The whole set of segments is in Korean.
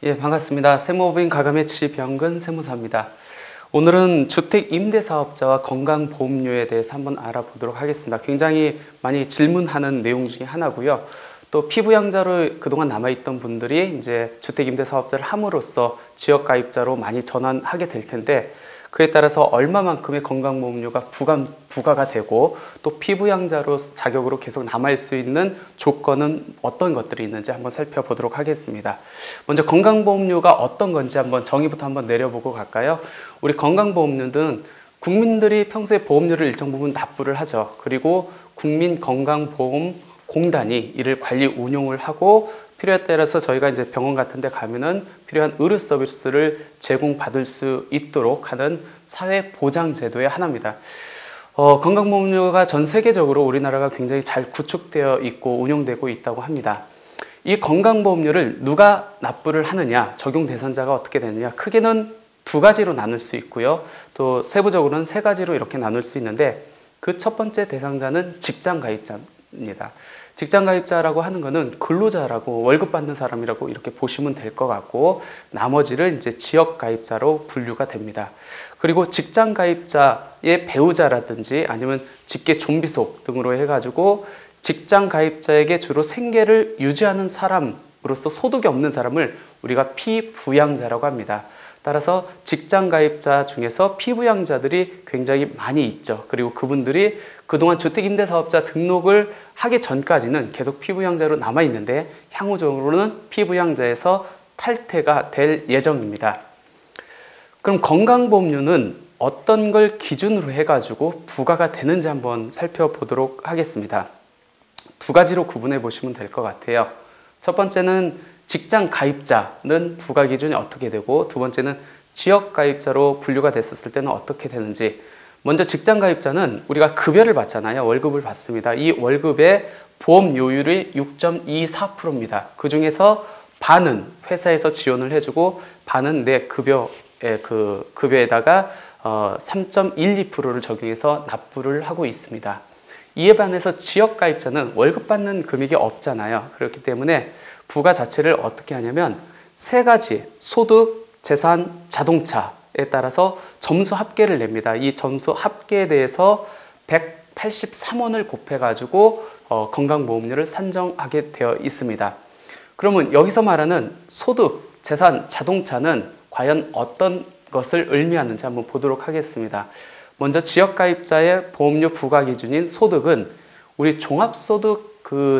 예, 반갑습니다. 세무법인 가감의 지병근 세무사입니다. 오늘은 주택 임대사업자와 건강보험료에 대해서 한번 알아보도록 하겠습니다. 굉장히 많이 질문하는 내용 중에 하나고요. 또 피부양자로 그동안 남아있던 분들이 이제 주택 임대사업자를 함으로써 지역가입자로 많이 전환하게 될 텐데, 그에 따라서 얼마만큼의 건강보험료가 부과가 되고 또 피부양자로 자격으로 계속 남아있을 수 있는 조건은 어떤 것들이 있는지 한번 살펴보도록 하겠습니다. 먼저 건강보험료가 어떤 건지 한번 정의부터 한번 내려보고 갈까요? 우리 건강보험료는 국민들이 평소에 보험료를 일정 부분 납부를 하죠. 그리고 국민건강보험공단이 이를 관리 운용을 하고 필요에 따라서 저희가 이제 병원 같은 데 가면은 필요한 의료 서비스를 제공받을 수 있도록 하는 사회보장제도의 하나입니다. 건강보험료가 전 세계적으로 우리나라가 굉장히 잘 구축되어 있고 운영되고 있다고 합니다. 이 건강보험료를 누가 납부를 하느냐, 적용 대상자가 어떻게 되느냐, 크게는 두 가지로 나눌 수 있고요. 또 세부적으로는 세 가지로 이렇게 나눌 수 있는데, 그 첫 번째 대상자는 직장가입자입니다. 직장가입자라고 하는 것은 근로자라고 월급 받는 사람이라고 이렇게 보시면 될 것 같고, 나머지를 이제 지역가입자로 분류가 됩니다. 그리고 직장가입자의 배우자라든지 아니면 직계 좀비속 등으로 해가지고 직장가입자에게 주로 생계를 유지하는 사람으로서 소득이 없는 사람을 우리가 피부양자라고 합니다. 따라서 직장가입자 중에서 피부양자들이 굉장히 많이 있죠. 그리고 그분들이 그동안 주택임대사업자 등록을 하기 전까지는 계속 피부양자로 남아있는데, 향후적으로는 피부양자에서 탈퇴가 될 예정입니다. 그럼 건강보험료는 어떤 걸 기준으로 해가지고 부과가 되는지 한번 살펴보도록 하겠습니다. 두 가지로 구분해 보시면 될 것 같아요. 첫 번째는 직장가입자는 부과 기준이 어떻게 되고, 두 번째는 지역가입자로 분류가 됐었을 때는 어떻게 되는지. 먼저 직장가입자는 우리가 급여를 받잖아요. 월급을 받습니다. 이 월급의 보험료율이 6.24%입니다. 그 중에서 반은 회사에서 지원을 해주고 반은 내 급여에다가 3.12%를 적용해서 납부를 하고 있습니다. 이에 반해서 지역가입자는 월급 받는 금액이 없잖아요. 그렇기 때문에 부과 자체를 어떻게 하냐면 세 가지 소득, 재산, 자동차에 따라서 점수 합계를 냅니다. 이 점수 합계에 대해서 183원을 곱해가지고 건강보험료를 산정하게 되어 있습니다. 그러면 여기서 말하는 소득, 재산, 자동차는 과연 어떤 것을 의미하는지 한번 보도록 하겠습니다. 먼저 지역가입자의 보험료 부과 기준인 소득은 우리 종합소득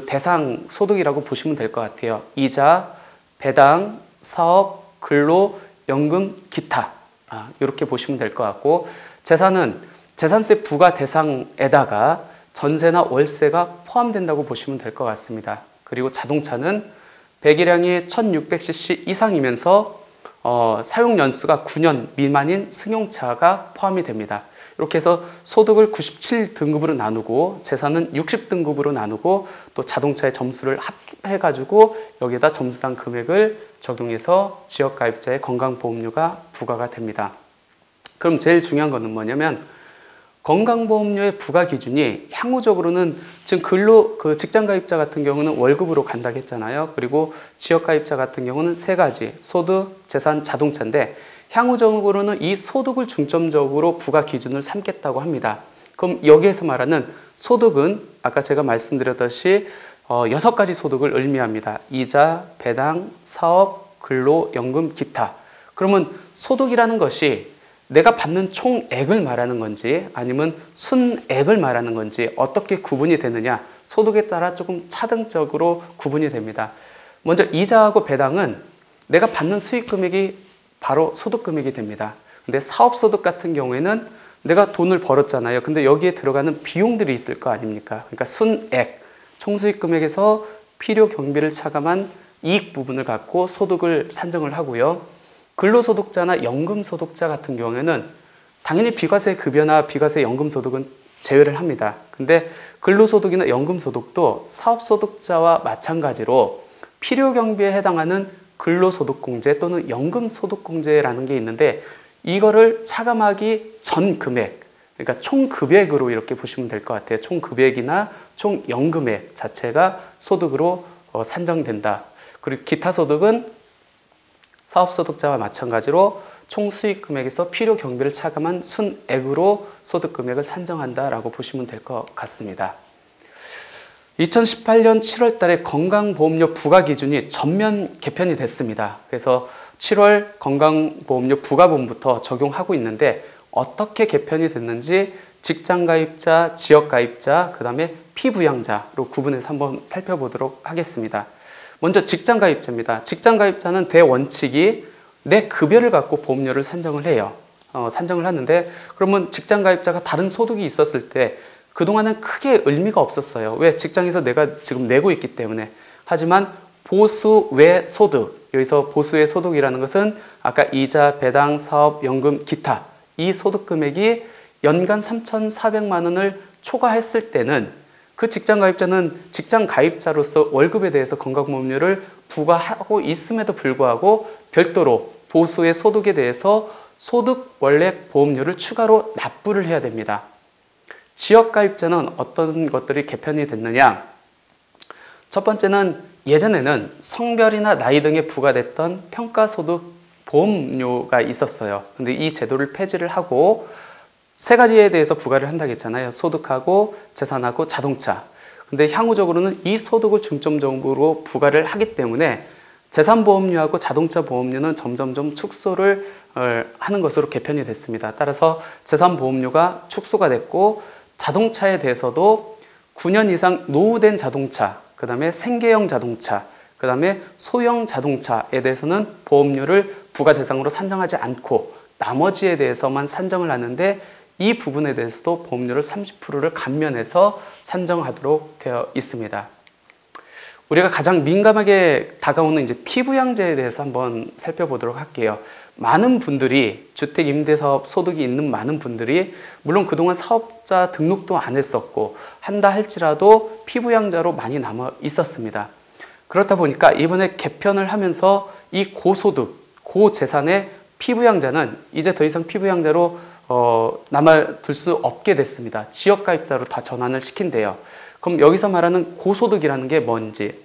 대상 소득이라고 보시면 될 것 같아요. 이자, 배당, 사업, 근로, 연금, 기타, 이렇게 보시면 될 것 같고, 재산은 재산세 부과 대상에다가 전세나 월세가 포함된다고 보시면 될 것 같습니다. 그리고 자동차는 배기량이 1600cc 이상이면서 사용 연수가 9년 미만인 승용차가 포함이 됩니다. 이렇게 해서 소득을 97등급으로 나누고 재산은 60등급으로 나누고 또 자동차의 점수를 합해가지고 여기에다 점수당 금액을 적용해서 지역가입자의 건강보험료가 부과가 됩니다. 그럼 제일 중요한 거는 뭐냐면, 건강보험료의 부과 기준이 향후적으로는 지금 직장가입자 같은 경우는 월급으로 간다고 했잖아요. 그리고 지역가입자 같은 경우는 세 가지 소득, 재산, 자동차인데, 향후적으로는 이 소득을 중점적으로 부과 기준을 삼겠다고 합니다. 그럼 여기에서 말하는 소득은 아까 제가 말씀드렸듯이 6가지 소득을 의미합니다. 이자, 배당, 사업, 근로, 연금, 기타. 그러면 소득이라는 것이 내가 받는 총액을 말하는 건지 아니면 순액을 말하는 건지 어떻게 구분이 되느냐, 소득에 따라 조금 차등적으로 구분이 됩니다. 먼저 이자하고 배당은 내가 받는 수익 금액이 바로 소득금액이 됩니다. 근데 사업소득 같은 경우에는 내가 돈을 벌었잖아요. 근데 여기에 들어가는 비용들이 있을 거 아닙니까? 그러니까 순액, 총수익금액에서 필요 경비를 차감한 이익 부분을 갖고 소득을 산정을 하고요. 근로소득자나 연금소득자 같은 경우에는 당연히 비과세 급여나 비과세 연금소득은 제외를 합니다. 근데 근로소득이나 연금소득도 사업소득자와 마찬가지로 필요 경비에 해당하는 근로소득공제 또는 연금소득공제라는 게 있는데, 이거를 차감하기 전 금액, 그러니까 총급액으로 이렇게 보시면 될 것 같아요. 총급액이나 총연금액 자체가 소득으로 산정된다. 그리고 기타 소득은 사업소득자와 마찬가지로 총 수익 금액에서 필요 경비를 차감한 순액으로 소득 금액을 산정한다라고 보시면 될 것 같습니다. 2018년 7월 달에 건강보험료 부과 기준이 전면 개편이 됐습니다. 그래서 7월 건강보험료 부과분부터 적용하고 있는데 어떻게 개편이 됐는지 직장가입자, 지역가입자, 그 다음에 피부양자로 구분해서 한번 살펴보도록 하겠습니다. 먼저 직장가입자입니다. 직장가입자는 대원칙이 내 급여를 갖고 보험료를 산정을 해요. 산정을 하는데 그러면 직장가입자가 다른 소득이 있었을 때 그동안은 크게 의미가 없었어요. 왜? 직장에서 내가 지금 내고 있기 때문에. 하지만 보수외 소득, 여기서 보수외 소득이라는 것은 아까 이자, 배당, 사업, 연금, 기타 이 소득 금액이 연간 3,400만 원을 초과했을 때는 그 직장가입자는 직장가입자로서 월급에 대해서 건강보험료를 부과하고 있음에도 불구하고 별도로 보수의 소득에 대해서 소득 원래 보험료를 추가로 납부를 해야 됩니다. 지역가입자는 어떤 것들이 개편이 됐느냐? 첫 번째는 예전에는 성별이나 나이 등에 부과됐던 평가소득 보험료가 있었어요. 근데 이 제도를 폐지를 하고 세 가지에 대해서 부과를 한다고 했잖아요. 소득하고 재산하고 자동차. 근데 향후적으로는 이 소득을 중점적으로 부과를 하기 때문에 재산보험료하고 자동차 보험료는 점점점 축소를 하는 것으로 개편이 됐습니다. 따라서 재산보험료가 축소가 됐고 자동차에 대해서도 9년 이상 노후된 자동차, 그 다음에 생계형 자동차, 그 다음에 소형 자동차에 대해서는 보험료를 부과 대상으로 산정하지 않고 나머지에 대해서만 산정을 하는데 이 부분에 대해서도 보험료를 30%를 감면해서 산정하도록 되어 있습니다. 우리가 가장 민감하게 다가오는 이제 피부양자에 대해서 한번 살펴보도록 할게요. 많은 분들이 주택임대사업 소득이 있는 많은 분들이 물론 그동안 사업자 등록도 안 했었고 한다 할지라도 피부양자로 많이 남아 있었습니다. 그렇다 보니까 이번에 개편을 하면서 이 고소득, 고재산의 피부양자는 이제 더 이상 피부양자로 남아둘 수 없게 됐습니다. 지역가입자로 다 전환을 시킨대요. 그럼 여기서 말하는 고소득이라는 게 뭔지.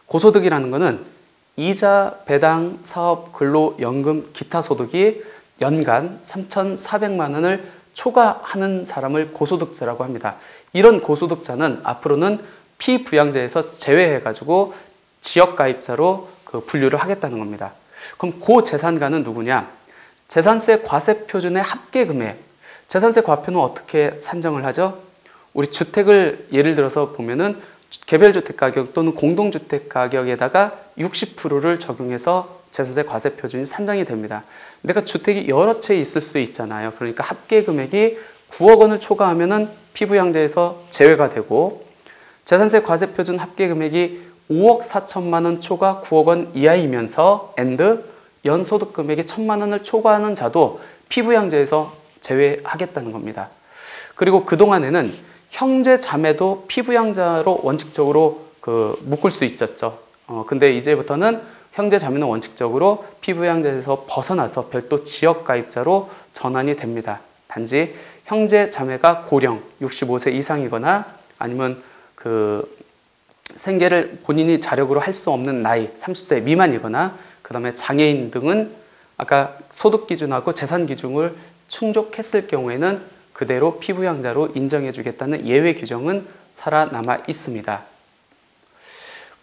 고소득이라는 거는 이자, 배당, 사업, 근로, 연금, 기타 소득이 연간 3,400만 원을 초과하는 사람을 고소득자라고 합니다. 이런 고소득자는 앞으로는 피부양자에서 제외해가지고 지역가입자로 분류를 하겠다는 겁니다. 그럼 고재산가는 누구냐? 재산세 과세 표준의 합계금액. 재산세 과표는 어떻게 산정을 하죠? 우리 주택을 예를 들어서 보면은 개별주택 가격 또는 공동주택 가격에다가 60%를 적용해서 재산세 과세 표준이 산정이 됩니다. 내가 주택이 여러 채 있을 수 있잖아요. 그러니까 합계 금액이 9억 원을 초과하면은 피부양자에서 제외가 되고 재산세 과세 표준 합계 금액이 5억 4천만 원 초과 9억 원 이하이면서 연소득 금액이 1,000만 원을 초과하는 자도 피부양자에서 제외하겠다는 겁니다. 그리고 그동안에는 형제 자매도 피부양자로 원칙적으로 묶을 수 있었죠. 근데 이제부터는 형제 자매는 원칙적으로 피부양자에서 벗어나서 별도 지역가입자로 전환이 됩니다. 단지 형제 자매가 고령 65세 이상이거나 아니면 생계를 본인이 자력으로 할 수 없는 나이 30세 미만이거나 그 다음에 장애인 등은 아까 소득 기준하고 재산 기준을 충족했을 경우에는 그대로 피부양자로 인정해 주겠다는 예외 규정은 살아남아 있습니다.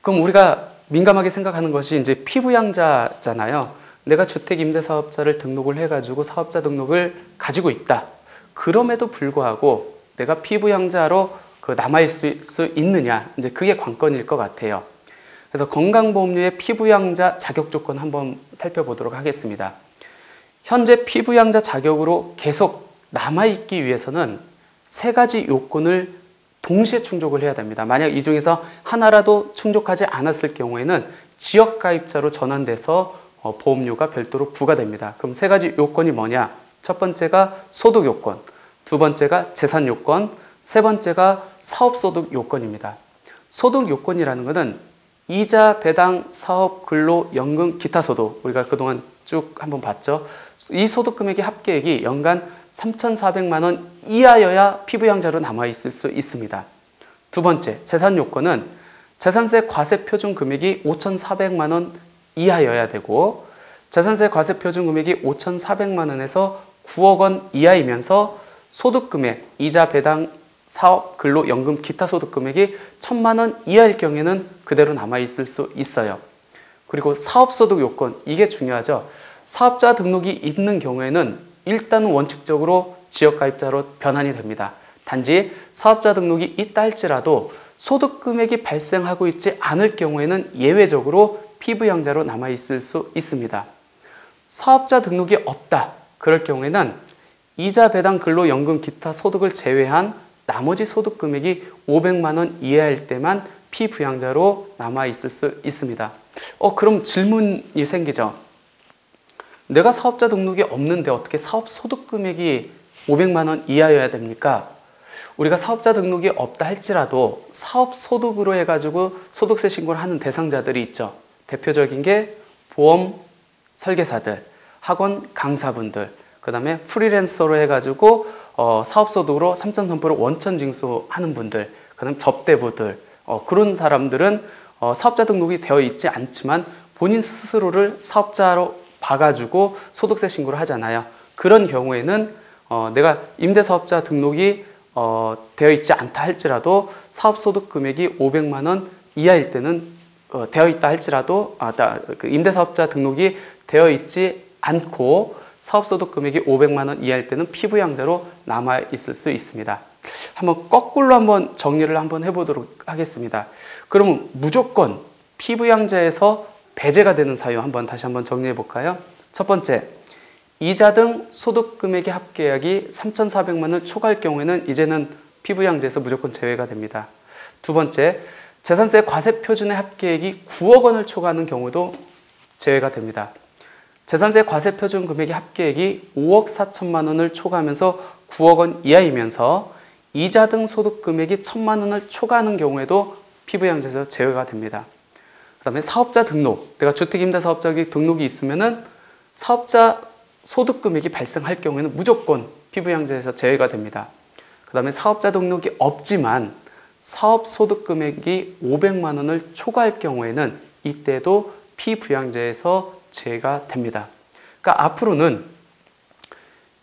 그럼 우리가 민감하게 생각하는 것이 이제 피부양자잖아요. 내가 주택임대사업자를 등록을 해가지고 사업자 등록을 가지고 있다. 그럼에도 불구하고 내가 피부양자로 남아있을 수 있느냐. 이제 그게 관건일 것 같아요. 그래서 건강보험료의 피부양자 자격 조건 한번 살펴보도록 하겠습니다. 현재 피부양자 자격으로 계속 남아있기 위해서는 세 가지 요건을 동시에 충족을 해야 됩니다. 만약 이 중에서 하나라도 충족하지 않았을 경우에는 지역가입자로 전환돼서 보험료가 별도로 부과됩니다. 그럼 세 가지 요건이 뭐냐? 첫 번째가 소득 요건, 두 번째가 재산 요건, 세 번째가 사업소득 요건입니다. 소득 요건이라는 것은 이자, 배당, 사업, 근로, 연금, 기타 소득 우리가 그동안 쭉 한번 봤죠. 이 소득 금액의 합계액이 연간 3,400만 원 이하여야 피부양자로 남아있을 수 있습니다. 두 번째, 재산 요건은 재산세 과세 표준 금액이 5,400만 원 이하여야 되고 재산세 과세표준금액이 5,400만 원에서 9억 원 이하이면서 소득금액, 이자 배당, 사업, 근로, 연금, 기타 소득금액이 1,000만 원 이하일 경우에는 그대로 남아있을 수 있어요. 그리고 사업소득 요건, 이게 중요하죠. 사업자 등록이 있는 경우에는 일단은 원칙적으로 지역가입자로 변환이 됩니다. 단지 사업자 등록이 있다 할지라도 소득금액이 발생하고 있지 않을 경우에는 예외적으로 피부양자로 남아있을 수 있습니다. 사업자 등록이 없다. 그럴 경우에는 이자, 배당, 근로, 연금, 기타 소득을 제외한 나머지 소득금액이 500만 원 이하일 때만 피부양자로 남아있을 수 있습니다. 그럼 질문이 생기죠. 내가 사업자 등록이 없는데 어떻게 사업 소득금액이 500만 원 이하여야 됩니까? 우리가 사업자 등록이 없다 할지라도 사업 소득으로 해가지고 소득세 신고를 하는 대상자들이 있죠. 대표적인 게 보험 설계사들, 학원 강사분들, 그 다음에 프리랜서로 해가지고 사업 소득으로 3.3% 원천 징수하는 분들, 그 다음에 접대부들, 그런 사람들은 사업자 등록이 되어 있지 않지만 본인 스스로를 사업자로 봐가지고 소득세 신고를 하잖아요. 그런 경우에는 내가 임대사업자 등록이 되어 있지 않다 할지라도 사업소득 금액이 500만 원 이하일 때는 되어 있다 할지라도 임대사업자 등록이 되어 있지 않고 사업소득 금액이 500만 원 이하일 때는 피부양자로 남아 있을 수 있습니다. 한번 거꾸로 한번 정리를 한번 해보도록 하겠습니다. 그러면 무조건 피부양자에서 배제가 되는 사유 다시 한번 정리해 볼까요? 첫 번째, 이자 등 소득금액의 합계액이 3,400만 원을 초과할 경우에는 이제는 피부양자에서 무조건 제외가 됩니다. 두 번째, 재산세 과세표준의 합계액이 9억 원을 초과하는 경우도 제외가 됩니다. 재산세 과세표준 금액의 합계액이 5억 4천만 원을 초과하면서 9억 원 이하이면서 이자 등 소득금액이 1,000만 원을 초과하는 경우에도 피부양자에서 제외가 됩니다. 그 다음에 사업자 등록, 내가 주택임대사업자 등록이 있으면은 사업자 소득금액이 발생할 경우에는 무조건 피부양자에서 제외가 됩니다. 그 다음에 사업자 등록이 없지만 사업소득금액이 500만 원을 초과할 경우에는 이때도 피부양자에서 제외가 됩니다. 그러니까 앞으로는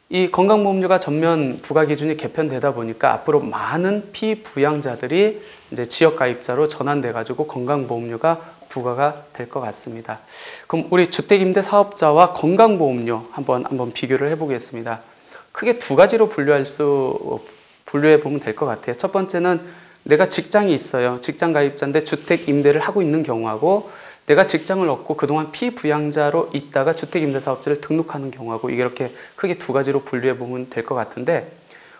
이 건강보험료가 전면 부과기준이 개편되다 보니까 앞으로 많은 피부양자들이 이제 지역가입자로 전환돼 가지고 건강보험료가 부과가 될 것 같습니다. 그럼 우리 주택임대사업자와 건강보험료 한번 비교를 해보겠습니다. 크게 두 가지로 분류해 보면 될 것 같아요. 첫 번째는 내가 직장이 있어요. 직장 가입자인데 주택임대를 하고 있는 경우하고 내가 직장을 얻고 그동안 피부양자로 있다가 주택임대사업자를 등록하는 경우하고 이렇게 크게 두 가지로 분류해 보면 될 것 같은데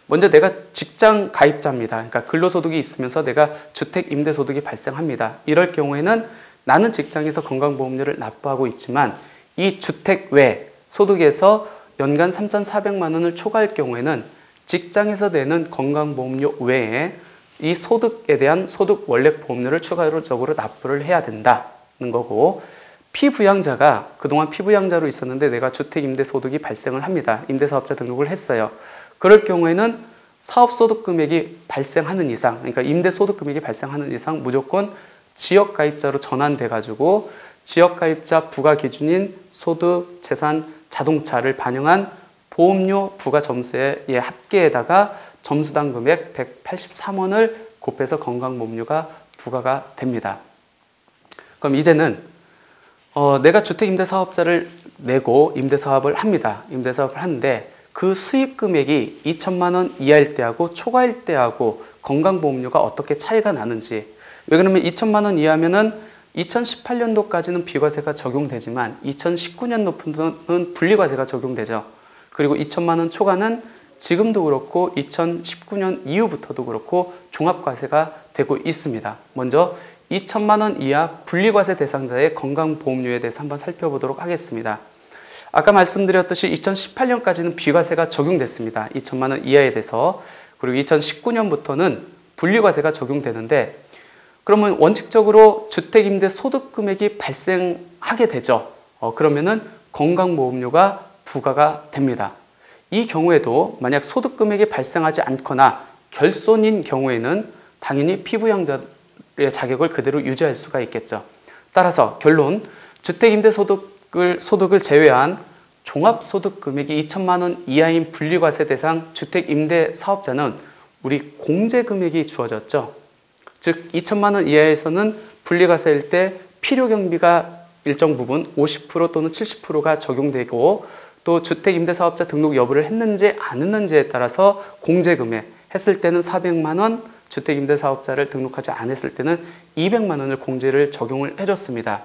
먼저 내가 직장 가입자입니다. 그러니까 근로소득이 있으면서 내가 주택임대소득이 발생합니다. 이럴 경우에는 나는 직장에서 건강보험료를 납부하고 있지만 이 주택 외 소득에서 연간 3,400만 원을 초과할 경우에는 직장에서 내는 건강보험료 외에 이 소득에 대한 소득 원래보험료를 추가적으로 납부를 해야 된다는 거고 피부양자가 그동안 피부양자로 있었는데 내가 주택임대소득이 발생을 합니다. 임대사업자 등록을 했어요. 그럴 경우에는 사업소득금액이 발생하는 이상, 그러니까 임대소득금액이 발생하는 이상 무조건 지역가입자로 전환돼 가지고 지역가입자 부과 기준인 소득, 재산, 자동차를 반영한 보험료 부과 점수의 합계에다가 점수당 금액 183원을 곱해서 건강보험료가 부과가 됩니다. 그럼 이제는 내가 주택임대사업자를 내고 임대사업을 합니다. 임대사업을 하는데 그 수익 금액이 2천만 원 이하일 때하고 초과일 때하고 건강보험료가 어떻게 차이가 나는지. 왜 그러면 2천만 원 이하면은 2018년도까지는 비과세가 적용되지만 2019년도부터는 분리과세가 적용되죠. 그리고 2천만 원 초과는 지금도 그렇고 2019년 이후부터도 그렇고 종합과세가 되고 있습니다. 먼저 2천만 원 이하 분리과세 대상자의 건강보험료에 대해서 한번 살펴보도록 하겠습니다. 아까 말씀드렸듯이 2018년까지는 비과세가 적용됐습니다. 2천만 원 이하에 대해서. 그리고 2019년부터는 분리과세가 적용되는데 그러면 원칙적으로 주택임대 소득금액이 발생하게 되죠. 그러면은 건강보험료가 부과가 됩니다. 이 경우에도 만약 소득금액이 발생하지 않거나 결손인 경우에는 당연히 피부양자의 자격을 그대로 유지할 수가 있겠죠. 따라서 결론, 주택임대소득 소득을 제외한 종합소득 금액이 2천만 원 이하인 분리과세 대상 주택 임대 사업자는 우리 공제 금액이 주어졌죠. 즉 2천만 원 이하에서는 분리과세일 때 필요 경비가 일정 부분 50% 또는 70%가 적용되고, 또 주택 임대 사업자 등록 여부를 했는지 안 했는지에 따라서 공제 금액 했을 때는 400만 원, 주택 임대 사업자를 등록하지 않았을 때는 200만 원을 공제를 적용을 해줬습니다.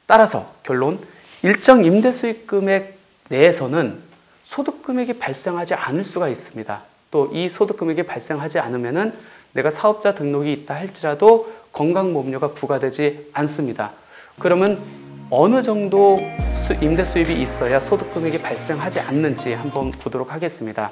따라서 결론, 일정 임대 수익 금액 내에서는 소득 금액이 발생하지 않을 수가 있습니다. 또 이 소득 금액이 발생하지 않으면은 내가 사업자 등록이 있다 할지라도 건강보험료가 부과되지 않습니다. 그러면 어느 정도 임대 수입이 있어야 소득 금액이 발생하지 않는지 한번 보도록 하겠습니다.